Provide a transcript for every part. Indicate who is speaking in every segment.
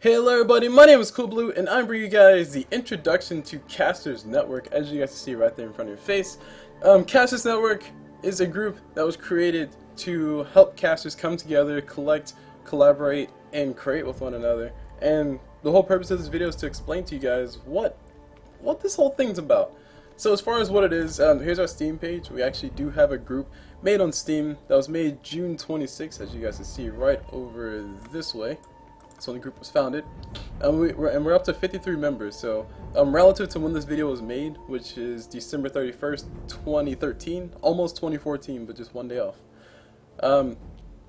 Speaker 1: Hello everybody, my name is CulBlu and I'm bringing you guys the introduction to Casters Network, as you guys can see right there in front of your face. Casters Network is a group that was created to help casters come together, collect, collaborate, and create with one another. And the whole purpose of this video is to explain to you guys what this whole thing's about. So as far as what it is, here's our Steam page. We actually do have a group made on Steam that was made June 26th, as you guys can see right over this way. So when the group was founded, and we're up to 53 members. So relative to when this video was made, which is December 31st, 2013, almost 2014, but just one day off. I'd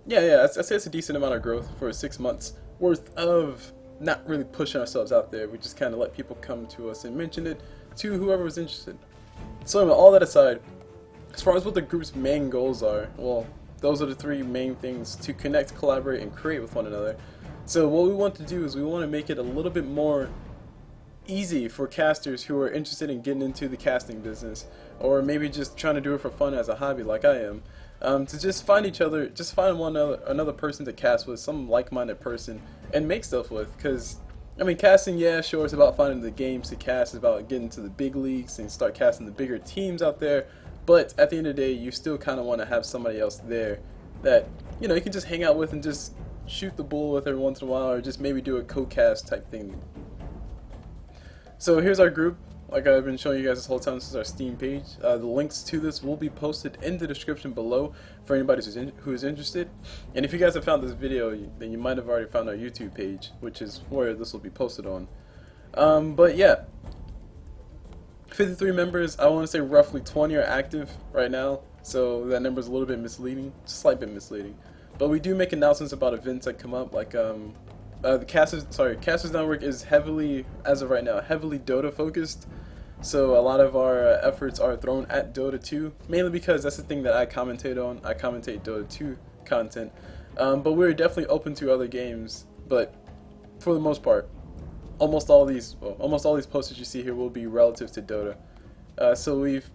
Speaker 1: say it's a decent amount of growth for 6 months worth of not really pushing ourselves out there. We just kind of let people come to us and mention it to whoever was interested. So anyway, all that aside, as far as what the group's main goals are, well, those are the three main things: to connect, collaborate, and create with one another. So what we want to do is we want to make it a little bit more easy for casters who are interested in getting into the casting business, or maybe just trying to do it for fun as a hobby like I am, to just find each other, just find another person to cast with, some like-minded person, and make stuff with. Because I mean, casting, yeah, sure, it's about finding the games to cast, it's about getting to the big leagues and start casting the bigger teams out there, but at the end of the day, you still kind of want to have somebody else there that, you know, you can just hang out with and just shoot the bull with every once in a while, or just maybe do a co-cast type thing. So here's our group. Like I've been showing you guys this whole time, this is our Steam page. The links to this will be posted in the description below for anybody who is interested. And if you guys have found this video, then you might have already found our YouTube page, which is where this will be posted on. But yeah, 53 members. I want to say roughly 20 are active right now, so that number is a little bit misleading, just a slight bit misleading. But we do make announcements about events that come up, like the Casters Network is heavily, as of right now, heavily Dota focused. So a lot of our efforts are thrown at Dota 2, mainly because that's the thing that I commentate on. I commentate Dota 2 content, but we're definitely open to other games. But for the most part, almost all these posts that you see here will be relative to Dota. So we've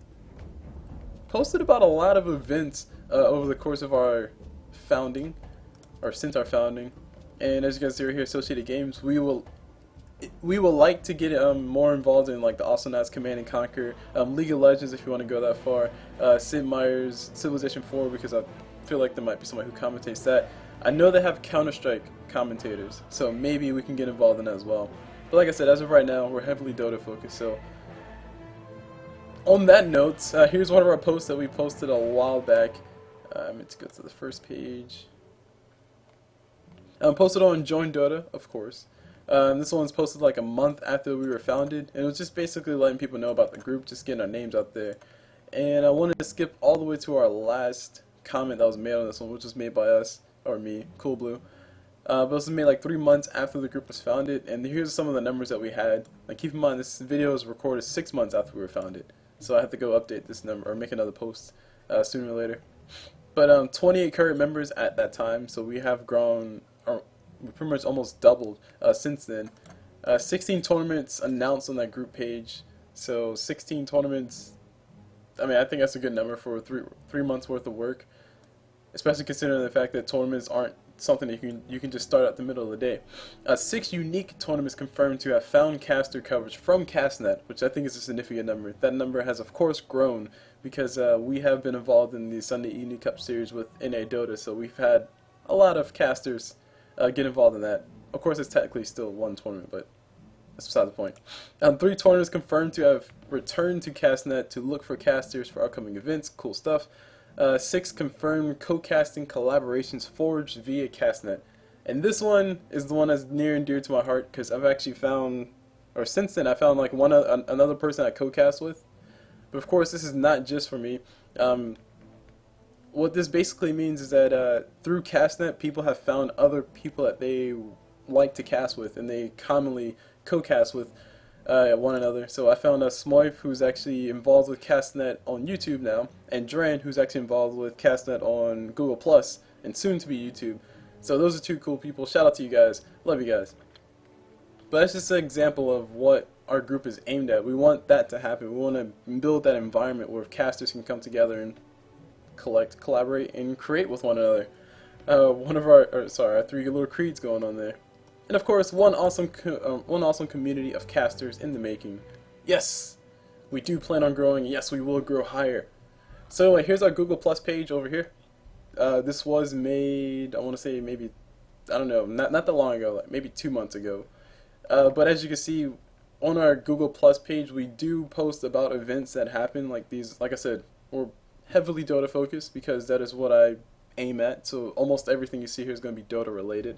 Speaker 1: posted about a lot of events over the course of our founding, or since our founding, and as you guys see right here, Associated Games, we will like to get more involved in like the Awesome Knights, Command and Conquer, League of Legends if you want to go that far, Sid Meier's Civilization 4, because I feel like there might be somebody who commentates that. I know they have Counter-Strike commentators, so maybe we can get involved in that as well. But like I said, as of right now, we're heavily Dota focused. So on that note, here's one of our posts that we posted a while back. Let's go to the first page. Posted on Join Dota, of course. This one's posted like a month after we were founded, and it was just basically letting people know about the group, just getting our names out there. And I wanted to skip all the way to our last comment that was made on this one, which was made by us, or me, CulBlu. But it was made like 3 months after the group was founded, and here's some of the numbers that we had. Like, keep in mind, this video was recorded 6 months after we were founded, so I have to go update this number, or make another post sooner or later. But 28 current members at that time, so we have grown, or we pretty much almost doubled since then. 16 tournaments announced on that group page, so 16 tournaments. I mean, I think that's a good number for three months worth of work, especially considering the fact that tournaments aren't something that you can just start at the middle of the day. 6 unique tournaments confirmed to have found caster coverage from CasNet, which I think is a significant number. That number has of course grown because we have been involved in the Sunday Evening Cup series with NA Dota, so we've had a lot of casters get involved in that. Of course, it's technically still one tournament, but that's beside the point. 3 tournaments confirmed to have returned to CasNet to look for casters for upcoming events. Cool stuff. 6 confirmed co-casting collaborations forged via CasNet. And this one is the one that's near and dear to my heart, because I've actually found, or since then, I found like another person I co-cast with. But of course, this is not just for me. What this basically means is that through CasNet, people have found other people that they like to cast with, and they commonly co-cast with one another. So I found Smoif, who's actually involved with CasNet on YouTube now, and Dran, who's actually involved with CasNet on Google+, and soon to be YouTube. So those are 2 cool people. Shout out to you guys. Love you guys. But that's just an example of what our group is aimed at. We want that to happen. We want to build that environment where casters can come together and collect, collaborate, and create with one another. One of our 3 little creeds going on there. and of course one awesome community of casters in the making. Yes, we do plan on growing. Yes, we will grow higher. So anyway, here's our Google Plus page over here. This was made, I want to say maybe, I don't know, not that long ago, like maybe 2 months ago. But as you can see, on our Google Plus page, we do post about events that happen like these. Like I said, we're heavily Dota focused because that is what I aim at. So almost everything you see here is going to be Dota related.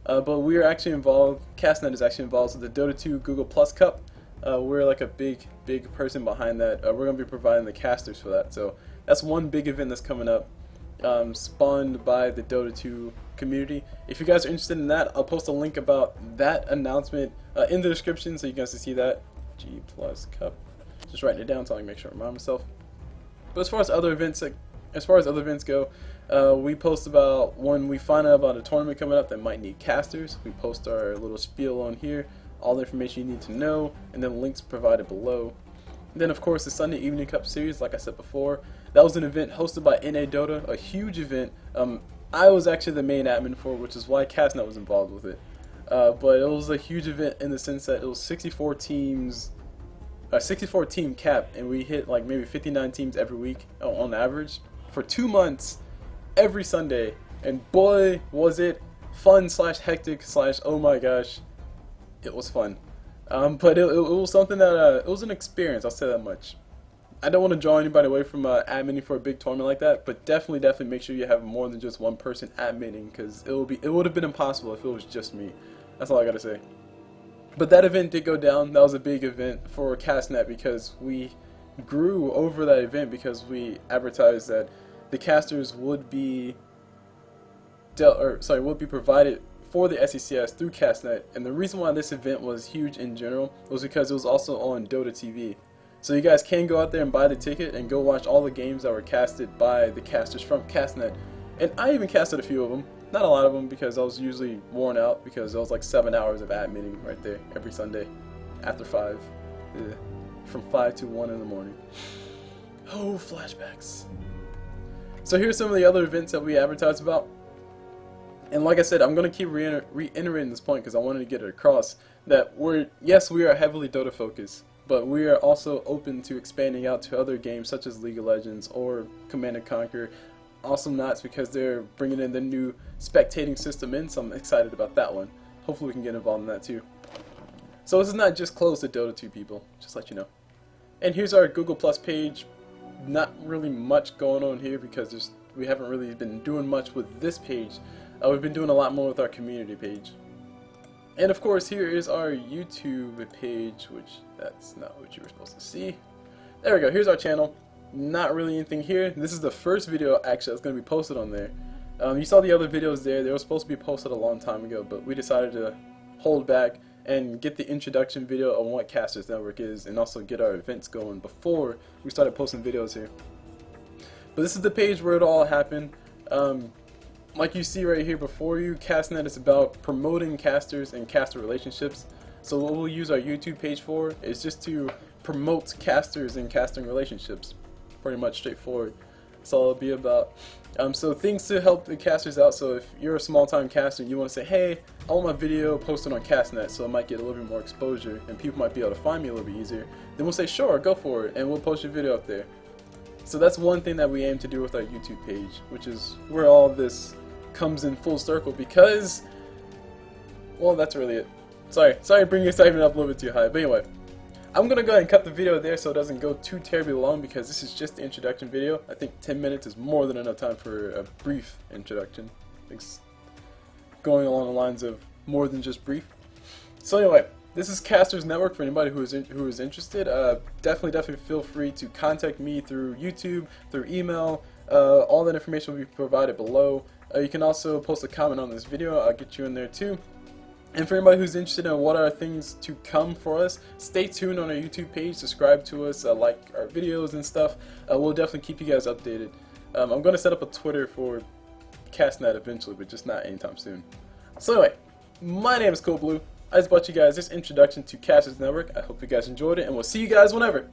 Speaker 1: But we are actually involved, CasNet is actually involved with the Dota 2 Google Plus Cup. We're like a big person behind that. We're going to be providing the casters for that. So that's one big event that's coming up, spawned by the Dota 2 community. If you guys are interested in that, I'll post a link about that announcement in the description so you guys can see that. G+ Cup. Just writing it down so I can make sure I remind myself. But as far as other events go, we post about when we find out about a tournament coming up that might need casters. We post our little spiel on here, all the information you need to know, and then links provided below. And then of course the Sunday Evening Cup series, like I said before, that was an event hosted by NA Dota, a huge event. I was actually the main admin for it, which is why CasNet was involved with it. But it was a huge event in the sense that it was 64 teams, 64 team cap, and we hit like maybe 59 teams every week on average for 2 months, every Sunday. And boy, was it fun / hectic / oh my gosh, it was fun. But it was something that it was an experience. I'll say that much. I don't want to draw anybody away from adminning for a big tournament like that, but definitely make sure you have more than just one person adminning, because it would have been impossible if it was just me. That's all I gotta say. But that event did go down. That was a big event for CasNet because we grew over that event because we advertised that the casters would be provided for the SECS through CasNet. And the reason why this event was huge in general was because it was also on Dota TV. So you guys can go out there and buy the ticket and go watch all the games that were casted by the casters from CasNet. And I even casted a few of them. Not a lot of them because I was usually worn out because it was like 7 hours of adminning right there every Sunday after 5. Ugh. From 5 to 1 in the morning. Oh, flashbacks. So here's some of the other events that we advertised about. And like I said, I'm going to keep reiterating this point because I wanted to get it across that yes, we are heavily Dota focused, but we are also open to expanding out to other games such as League of Legends or Command & Conquer. Awesome Knots because they're bringing in the new spectating system in, so I'm excited about that one. Hopefully we can get involved in that too. So this is not just closed to Dota 2 people, just to let you know. And here's our Google Plus page. Not really much going on here because we haven't really been doing much with this page. We've been doing a lot more with our community page. And of course here is our YouTube page, which that's not what you were supposed to see. There we go, here's our channel. Not really anything here. This is the first video actually that's going to be posted on there. You saw the other videos there. They were supposed to be posted a long time ago, but we decided to hold back and get the introduction video on what Casters Network is and also get our events going before we started posting videos here. But this is the page where it all happened. Like you see right here before you, CasNet is about promoting casters and caster relationships. So what we'll use our YouTube page for is just to promote casters and casting relationships. Pretty much straightforward. That's all it'll be about. So things to help the casters out. So if you're a small-time caster and you want to say, hey, I want my video posted on CasNet so it might get a little bit more exposure and people might be able to find me a little bit easier, then we'll say, sure, go for it, and we'll post your video up there. So that's one thing that we aim to do with our YouTube page, which is where all this comes in full circle because, well, that's really it. Sorry to bring your excitement up a little bit too high, but anyway. I'm going to go ahead and cut the video there so it doesn't go too terribly long because this is just the introduction video. I think 10 minutes is more than enough time for a brief introduction. It's going along the lines of more than just brief. So anyway, this is Casters Network for anybody who is interested. Definitely feel free to contact me through YouTube, through email. All that information will be provided below. You can also post a comment on this video. I'll get you in there too. And for anybody who's interested in what are things to come for us, stay tuned on our YouTube page, subscribe to us, like our videos and stuff. We'll definitely keep you guys updated. I'm going to set up a Twitter for CasNet eventually, but just not anytime soon. So anyway, my name is CulBlu. I just brought you guys this introduction to Casters Network. I hope you guys enjoyed it, and we'll see you guys whenever.